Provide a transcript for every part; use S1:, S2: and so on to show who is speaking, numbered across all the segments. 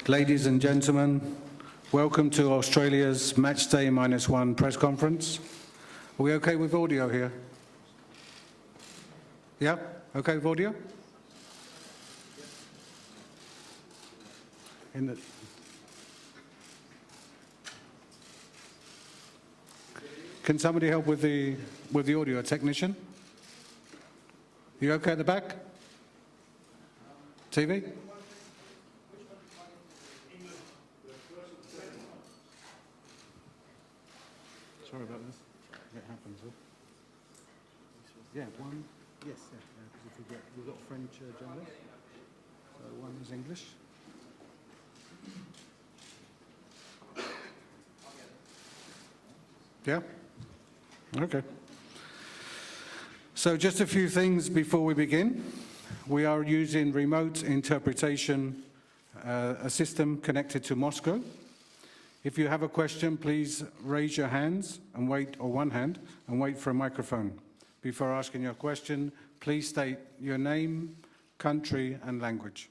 S1: Ladies and gentlemen, welcome to Australia's Matchday -1 press conference. Are we okay with audio here? Yeah? Okay with audio? Can somebody help with the audio? A technician? You okay at the back? TV? Sorry about this. It happens. Yeah, one. Yes, because we've got French journalists. So one is English. Yeah? Okay. So just a few things before we begin. We are using remote interpretation, a system connected to Moscow. If you have a question, please raise your hands and wait, or one hand, and wait for a microphone. Before asking your question, please state your name, country, and language.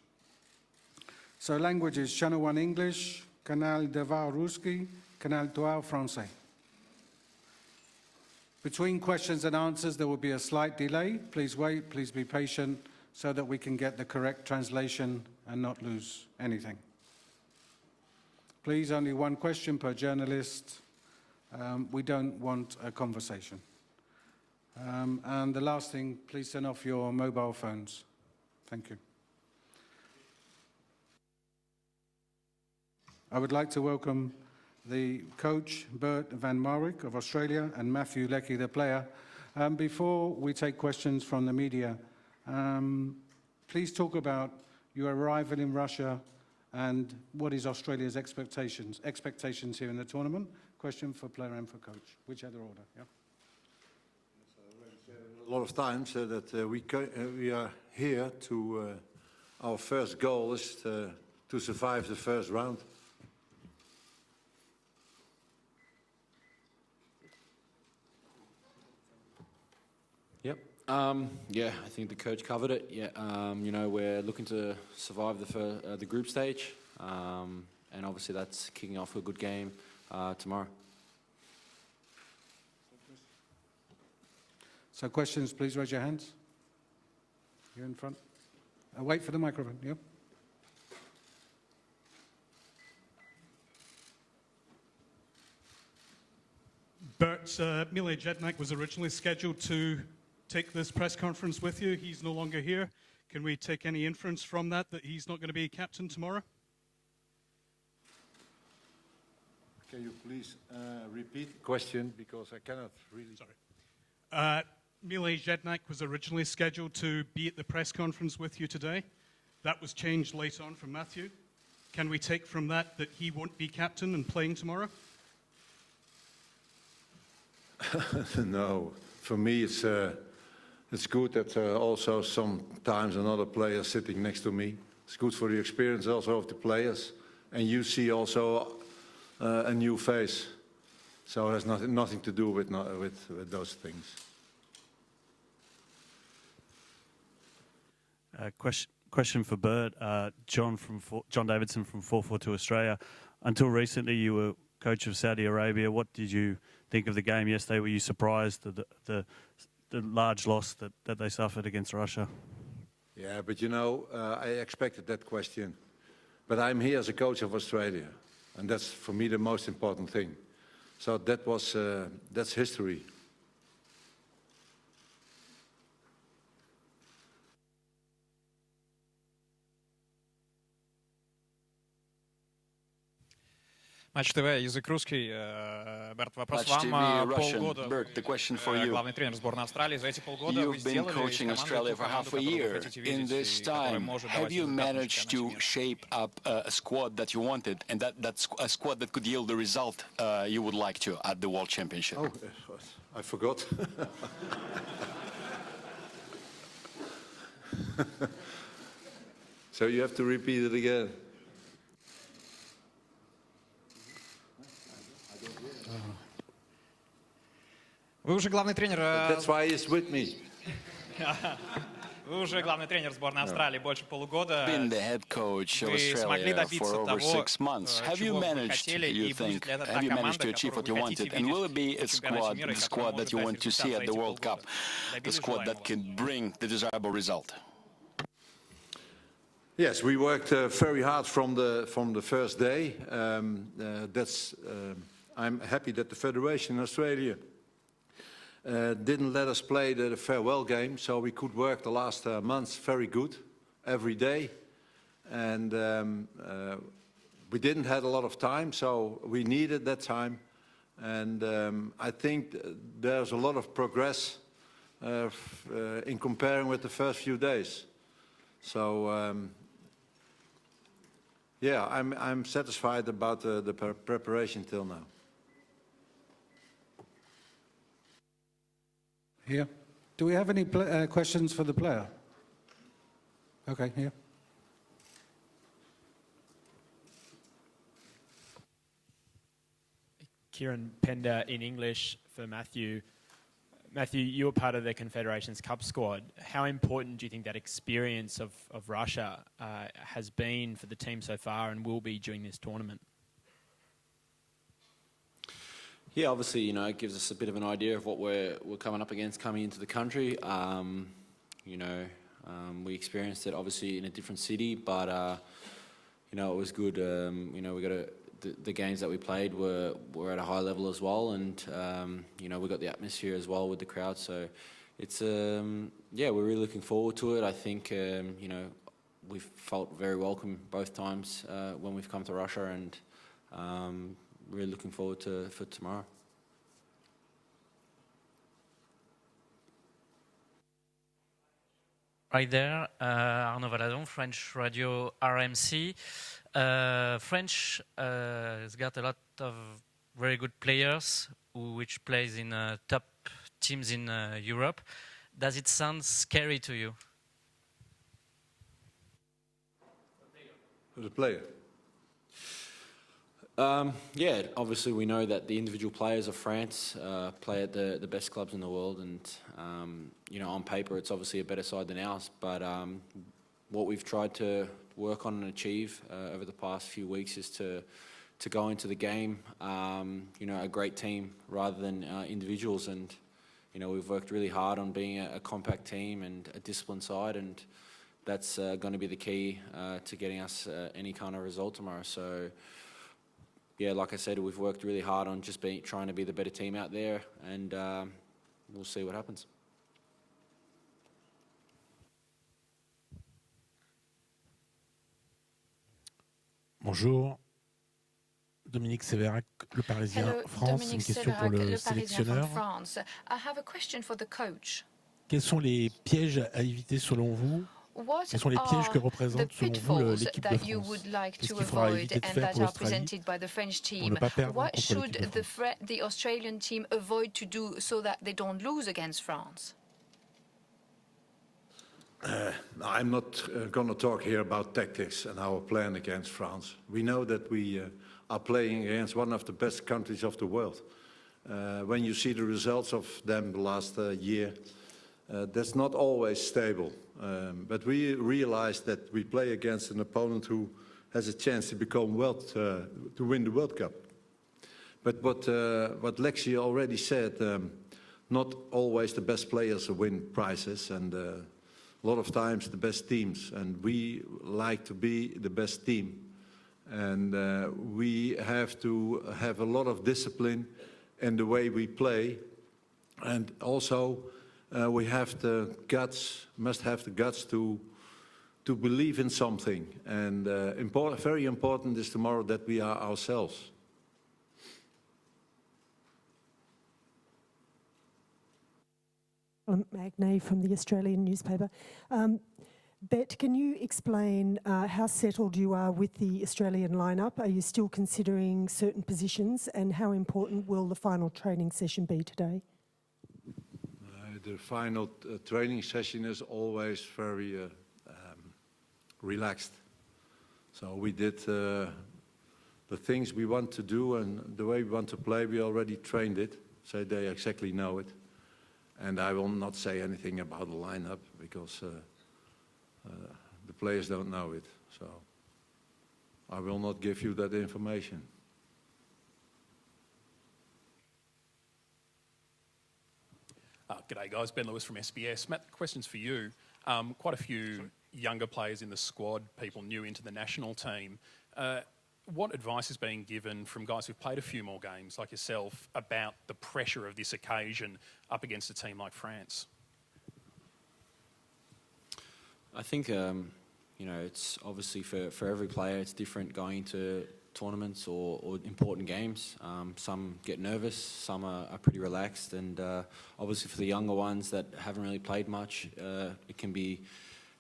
S1: So languages, Channel 1 English, Canal 2 Ruski, Canal 2 Français. Between questions and answers, there will be a slight delay. Please wait, please be patient, so that we can get the correct translation and not lose anything. Please, only one question per journalist. We don't want a conversation. And the last thing, please turn off your mobile phones. Thank you. I would like to welcome the coach, Bert van Marwijk of Australia, and Matthew Leckie, the player. Before we take questions from the media, please talk about your arrival in Russia and what is Australia's expectations here in the tournament. Question for player and for coach, whichever order. Yeah.
S2: A lot of times that we are here to our first goal is to survive the first round.
S3: Yep. Yeah, I think the coach covered it. Yeah, you know, we're looking to survive the group stage, and obviously that's kicking off a good game tomorrow.
S1: So questions, please raise your hands. Here in front. Wait for the microphone. Yep.
S4: Bert, Mile Jedinak was originally scheduled to take this press conference with you. He's no longer here. Can we take any inference from that he's not going to be captain tomorrow?
S2: Can you please repeat the question, because I cannot really...
S4: Sorry. Mile Jedinak was originally scheduled to be at the press conference with you today. That was changed late on from Matthew. Can we take from that he won't be captain and playing tomorrow?
S2: No. For me, it's good that also sometimes another player sitting next to me. It's good for the experience also of the players. And you see also a new face. So it has nothing to do with those things.
S5: Question for Bert. John Davidson from 442 Australia. Until recently, you were coach of Saudi Arabia. What did you think of the game yesterday? Were you surprised at the large loss that they suffered against Russia?
S2: Yeah, but you know, I expected that question. But I'm here as a coach of Australia, and that's for me the most important thing. So that's history.
S6: Матч ТВ, язык русский. Берт, вопрос
S7: Match
S6: вам.
S7: TV,
S6: Полгода
S7: Bert, the question for you.
S6: Главный тренер сборной Австралии. За эти полгода вы
S7: You've been
S6: сделали
S7: coaching Australia for half a year. In this time, have you managed to shape up a squad that you wanted, and that's a squad that could yield the result you would like to at the World Championship?
S2: Oh, I forgot. So you have to repeat it again.
S6: Вы уже главный тренер.
S2: That's why he's with me.
S6: Вы уже главный тренер сборной Австралии больше полугода.
S7: Been the head coach of
S6: Вы смогли
S7: Australia
S6: добиться
S7: for over
S6: того,
S7: 6 months. Have you
S6: чего вы
S7: managed,
S6: хотели,
S7: you
S6: и будет
S7: think,
S6: ли это та
S7: have you managed
S6: команда,
S7: to achieve what you
S6: которую вы хотите
S7: wanted? And will it
S6: видеть
S7: be a
S6: на чемпионате мира,
S7: the
S6: и
S7: squad
S6: которая
S7: that you
S6: может
S7: want to
S6: дать
S7: see
S6: результат
S7: at
S6: за
S7: the
S6: эти
S7: World Cup?
S6: полгода?
S7: The
S6: Добились
S7: squad that
S6: желаемого?
S7: can bring the desirable result?
S2: Yes, we worked very hard from the first day. I'm happy that the Federation in Australia didn't let us play the farewell game, so we could work the last months very good, every day. And we didn't have a lot of time, so we needed that time. And I think there's a lot of progress in comparing with the first few days. So yeah, I'm satisfied about the preparation till now.
S1: Here. Do we have any questions for the player? Okay, here.
S8: Kieran Pender in English for Matthew. Matthew, you were part of the Confederations Cup squad. How important do you think that experience of Russia has been for the team so far and will be during this tournament?
S3: Yeah, obviously, you know, it gives us a bit of an idea of what we're coming up against coming into the country. We experienced it obviously in a different city, but it was good. We got the games that we played were at a high level as well, and we got the atmosphere as well with the crowd. So it's we're really looking forward to it. I think we've felt very welcome both times when we've come to Russia, and really looking forward for tomorrow.
S9: Right there, Arnaud Valadon, French radio RMC. French has got a lot of very good players which plays in top teams in Europe. Does it sound scary to you?
S2: As a player?
S3: Yeah, obviously we know that the individual players of France play at the best clubs in the world, and on paper it's obviously a better side than ours, but what we've tried to work on and achieve over the past few weeks is to go into the game a great team rather than individuals, and we've worked really hard on being a compact team and a disciplined side, and that's going to be the key to getting us any kind of result tomorrow. So yeah, like I said, we've worked really hard on just trying to be the better team out there, and we'll see what happens.
S10: Bonjour, Dominique Sévérac, Le Parisien,
S11: Hello,
S10: France.
S11: Dominique
S10: Une question pour
S11: Sévérac,
S10: le
S11: Le Parisien from
S10: sélectionneur.
S11: France. I have a question for the coach.
S10: Quels sont les pièges à éviter selon vous?
S11: What
S10: Quels sont les pièges que
S11: are the
S10: représente selon vous
S11: pitfalls
S10: l'équipe de
S11: that you
S10: France?
S11: would like
S10: Qu'est-ce
S11: to
S10: qu'il faudra
S11: avoid
S10: éviter de
S11: and
S10: faire
S11: that
S10: pour
S11: are
S10: l'Australie
S11: presented by the French
S10: pour
S11: team?
S10: ne pas perdre
S11: What
S10: contre
S11: should
S10: l'équipe de France?
S11: the Australian team avoid to do so that they don't lose against France?
S2: I'm not going to talk here about tactics and our plan against France. We know that we are playing against one of the best countries of the world. When you see the results of them the last year, that's not always stable. But we realize that we play against an opponent who has a chance to become to win the World Cup. But what Lexi already said, not always the best players win prizes, and a lot of times the best teams. And we like to be the best team. And we have to have a lot of discipline in the way we play. And also we have the guts, must have the guts to believe in something. And very important is tomorrow that we are ourselves.
S12: Magnay from the Australian newspaper. Bet, can you explain how settled you are with the Australian lineup? Are you still considering certain positions, and how important will the final training session be today?
S2: The final training session is always very relaxed. So we did the things we want to do and the way we want to play, we already trained it, so they exactly know it. And I will not say anything about the lineup because The players don't know it, so I will not give you that information.
S13: G'day guys, Ben Lewis from SBS. Matt, the question's for you. Quite a few younger players in the squad, people new into the national team. What advice is being given from guys who've played a few more games, like yourself, about the pressure of this occasion up against a team like France?
S3: I think, it's obviously for every player, it's different going into tournaments or important games. Some get nervous, some are pretty relaxed, and obviously for the younger ones that haven't really played much, it can be,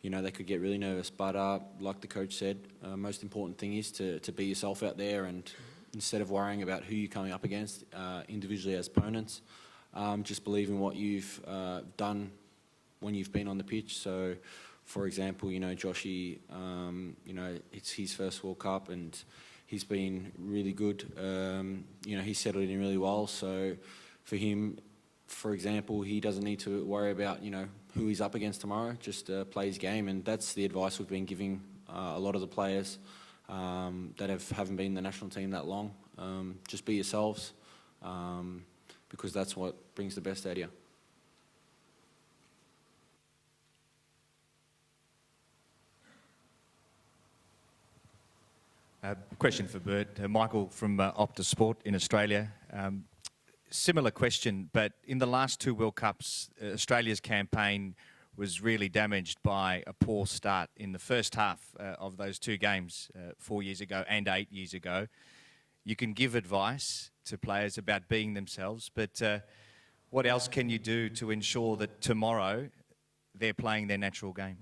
S3: they could get really nervous. But like the coach said, most important thing is to be yourself out there, and instead of worrying about who you're coming up against individually as opponents, just believe in what you've done when you've been on the pitch. So, for example, Joshy, it's his first World Cup and he's been really good. He's settled in really well. So for him, for example, he doesn't need to worry about, who he's up against tomorrow, just play his game. And that's the advice we've been giving a lot of the players that haven't been in the national team that long. Just be yourselves, because that's what brings the best out of you.
S14: Question for Bert. Michael from Optus Sport in Australia. Similar question, but in the last two World Cups, Australia's campaign was really damaged by a poor start in the first half of those two games 4 years ago and 8 years ago. You can give advice to players about being themselves, but what else can you do to ensure that tomorrow they're playing their natural game?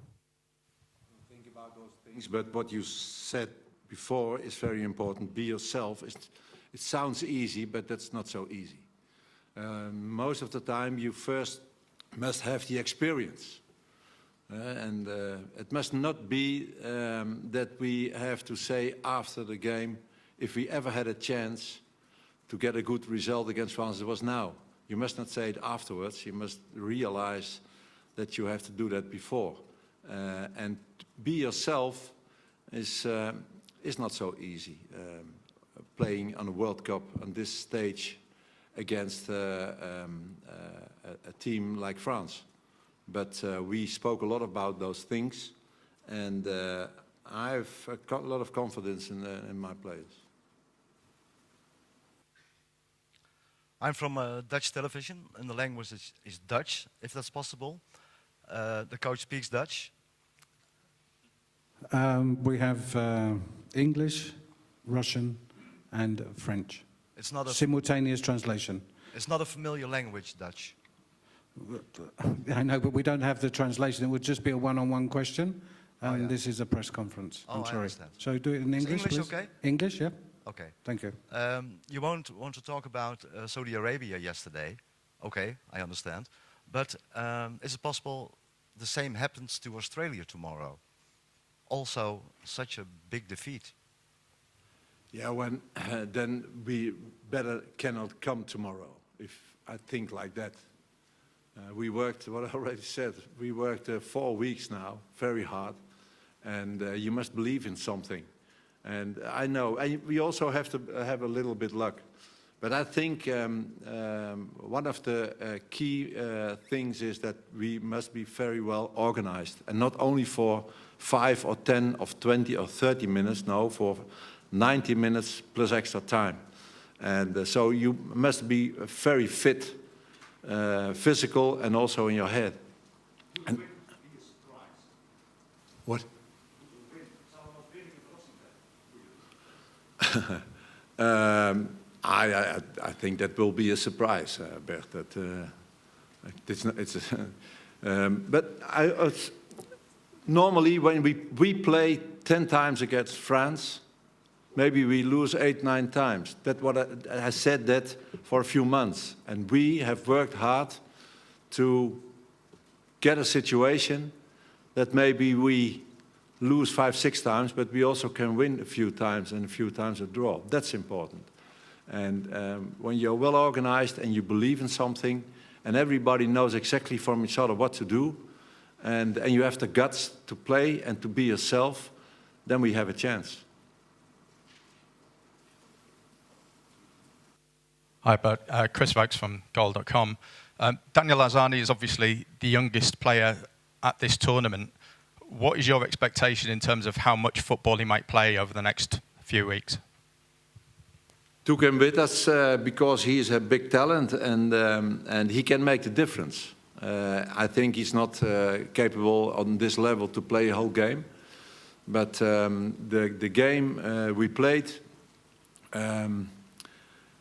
S2: Think about those things, but what you said before is very important. Be yourself. It sounds easy, but that's not so easy. Most of the time you first must have the experience. And it must not be that we have to say after the game, if we ever had a chance to get a good result against France, it was now. You must not say it afterwards. You must realize that you have to do that before. And be yourself is not so easy. Playing on a World Cup on this stage against a team like France. But we spoke a lot about those things, and I've got a lot of confidence in my players.
S15: I'm from Dutch television, and the language is Dutch, if that's possible. The coach speaks Dutch.
S1: We have English, Russian, and French.
S15: It's not a
S1: simultaneous translation.
S15: It's not a familiar language, Dutch.
S1: I know, but we don't have the translation. It would just be a one-on-one question, and this is a press conference. I'm sorry.
S15: I understand.
S1: So do it in English,
S15: English,
S1: please.
S15: okay?
S1: English, yeah.
S15: Okay.
S1: Thank you.
S15: You won't want to talk about Saudi Arabia yesterday. Okay, I understand. But is it possible the same happens to Australia tomorrow? Also, such a big defeat.
S2: Yeah, then we better cannot come tomorrow, if I think like that. We worked, what I already said, we worked 4 weeks now, very hard, and you must believe in something. And I know, we also have to have a little bit luck. But I think one of the key things is that we must be very well organized, and not only for 5 or 10 or 20 or 30 minutes, no, for 90 minutes plus extra time. And so you must be very fit, physical and also in your head. And what? I think that will be a surprise, Bert. That but normally when we play 10 times against France, maybe we lose 8, 9 times. That's what I said that for a few months. And we have worked hard to get a situation that maybe we lose 5, 6 times, but we also can win a few times and a few times a draw. That's important. And when you're well organized and you believe in something and everybody knows exactly from each other what to do, and you have the guts to play and to be yourself, then we have a chance.
S16: Hi, Bert. Chris Vokes from Goal.com. Daniel Azani is obviously the youngest player at this tournament. What is your expectation in terms of how much football he might play over the next few weeks?
S2: Took him with us because he is a big talent and he can make the difference. I think he's not capable on this level to play a whole game. But the game we played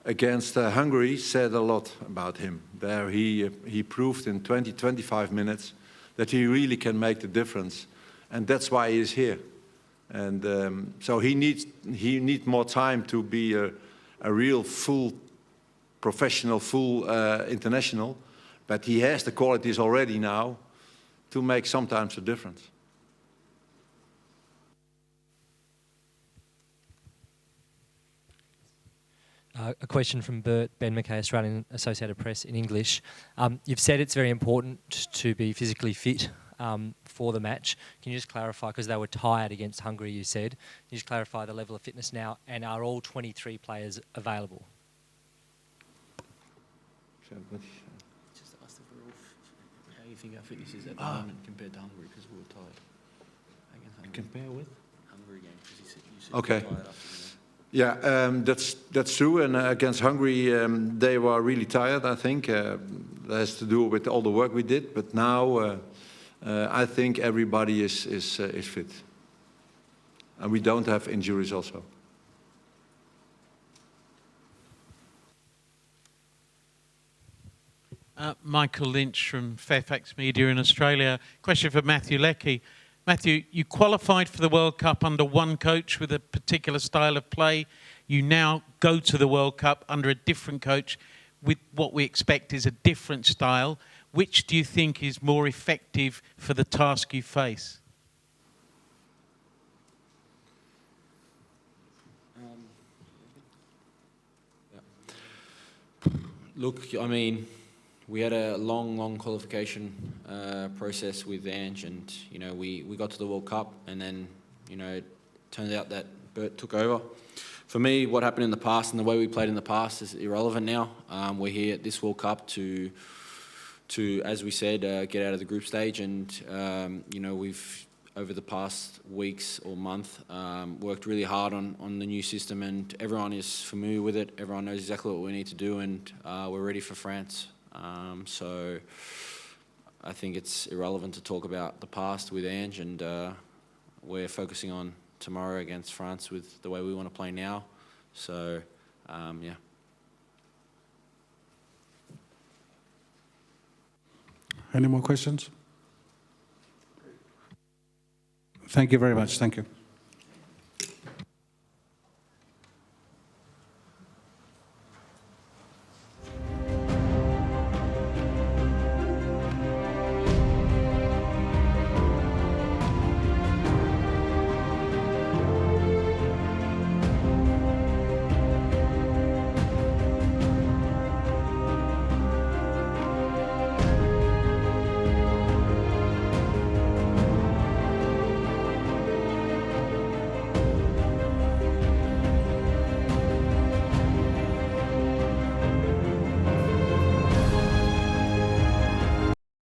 S2: against Hungary said a lot about him. There he proved in 20-25 minutes that he really can make the difference. And that's why he is here. And so he needs more time to be a real full professional, full international. But he has the qualities already now to make sometimes a difference.
S17: A question from Ben McKay, Australian Associated Press in English. You've said it's very important to be physically fit for the match. Can you just clarify, because they were tired against Hungary, you said, can you just clarify the level of fitness now, and are all 23 players available?
S3: Just asked if we're all, how you think our fitness is at the moment compared to Hungary, because we were tired.
S2: Compare with?
S3: Hungary game, because you said
S2: Okay.
S3: you were tired after the game.
S2: Yeah, that's true. And against Hungary, they were really tired, I think. That has to do with all the work we did. But now I think everybody is fit. And we don't have injuries also.
S18: Michael Lynch from Fairfax Media in Australia. Question for Matthew Leckie. Matthew, you qualified for the World Cup under one coach with a particular style of play. You now go to the World Cup under a different coach with what we expect is a different style. Which do you think is more effective for the task you face?
S3: Look, I mean, we had a long qualification process with Ange, and we got to the World Cup, and then it turned out that Bert took over. For me, what happened in the past and the way we played in the past is irrelevant now. We're here at this World Cup to as we said, get out of the group stage, and we've over the past weeks or month worked really hard on the new system, and everyone is familiar with it. Everyone knows exactly what we need to do, and we're ready for France. So I think it's irrelevant to talk about the past with Ange, and we're focusing on tomorrow against France with the way we want to play now. So, yeah.
S1: Any more questions? Thank you very much. Thank you.